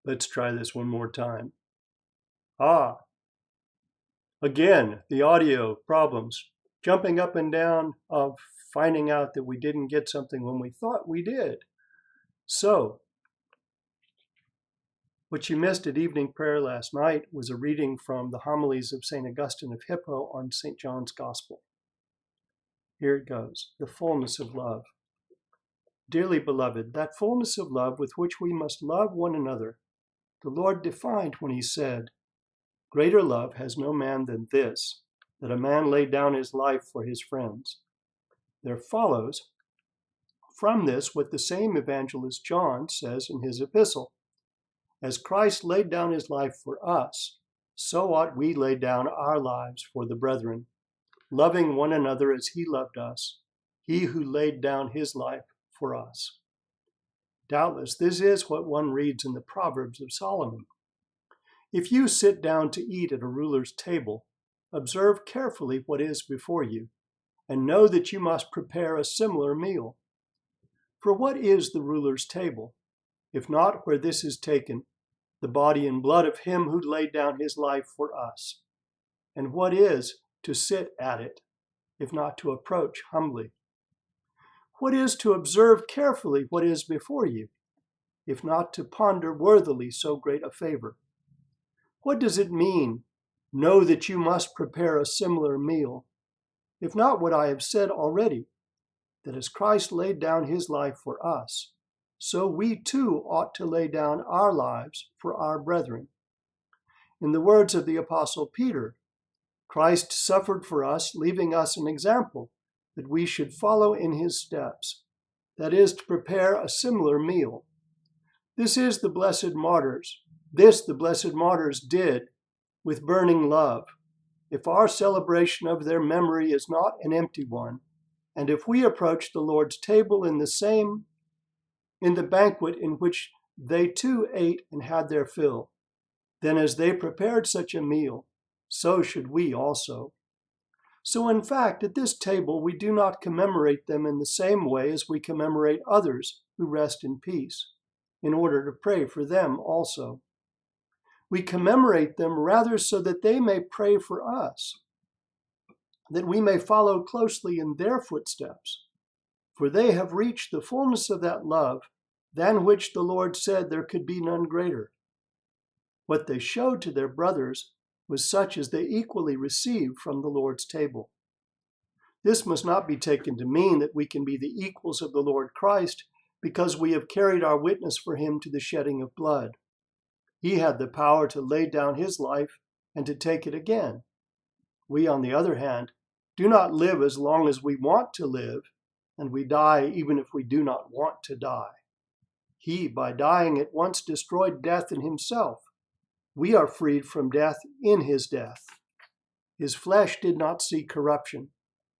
Let's try this one more time. Again, the audio problems. Jumping up and down of finding out that we didn't get something when we thought we did. So, what you missed at evening prayer last night was a reading from the homilies of St. Augustine of Hippo on St. John's Gospel. Here it goes, the fullness of love. Dearly beloved, that fullness of love with which we must love one another, the Lord defined when he said, "Greater love has no man than this, that a man lay down his life for his friends." There follows from this what the same evangelist John says in his epistle. As Christ laid down his life for us, so ought we lay down our lives for the brethren, loving one another as he loved us, he who laid down his life for us. Doubtless, this is what one reads in the Proverbs of Solomon. If you sit down to eat at a ruler's table, observe carefully what is before you, and know that you must prepare a similar meal. For what is the ruler's table, if not where this is taken, the body and blood of him who laid down his life for us? And what is to sit at it, if not to approach humbly? What is to observe carefully what is before you, if not to ponder worthily so great a favor? What does it mean, know that you must prepare a similar meal, if not what I have said already, that as Christ laid down his life for us, so we too ought to lay down our lives for our brethren? In the words of the Apostle Peter, Christ suffered for us, leaving us an example that we should follow in his steps, that is, to prepare a similar meal. This the blessed martyrs did with burning love. If our celebration of their memory is not an empty one, and if we approach the Lord's table in the banquet in which they too ate and had their fill, then as they prepared such a meal, so should we also. So in fact, at this table, we do not commemorate them in the same way as we commemorate others who rest in peace, in order to pray for them also. We commemorate them rather so that they may pray for us, that we may follow closely in their footsteps, for they have reached the fullness of that love than which the Lord said there could be none greater. What they showed to their brothers was such as they equally received from the Lord's table. This must not be taken to mean that we can be the equals of the Lord Christ because we have carried our witness for him to the shedding of blood. He had the power to lay down his life and to take it again. We, on the other hand, do not live as long as we want to live, and we die even if we do not want to die. He, by dying at once, destroyed death in himself. We are freed from death in his death. His flesh did not see corruption,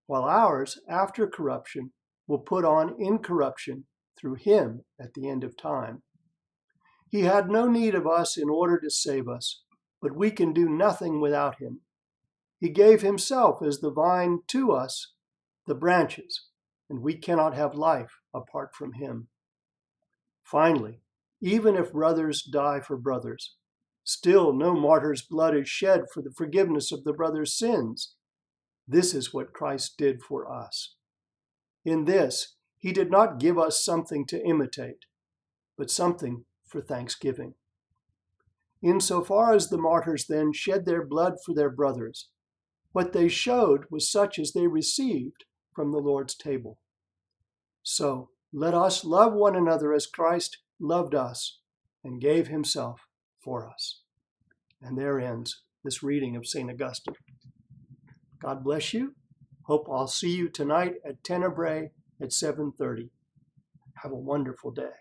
while ours, after corruption, will put on incorruption through him at the end of time. He had no need of us in order to save us, but we can do nothing without him. He gave himself as the vine to us, the branches, and we cannot have life apart from him. Finally, even if brothers die for brothers, still no martyr's blood is shed for the forgiveness of the brother's sins. This is what Christ did for us. In this, he did not give us something to imitate, but something for thanksgiving. Insofar as the martyrs then shed their blood for their brothers, what they showed was such as they received from the Lord's table. So let us love one another as Christ loved us and gave himself for us. And there ends this reading of St. Augustine. God bless you. Hope I'll see you tonight at Tenebrae at 7:30. Have a wonderful day.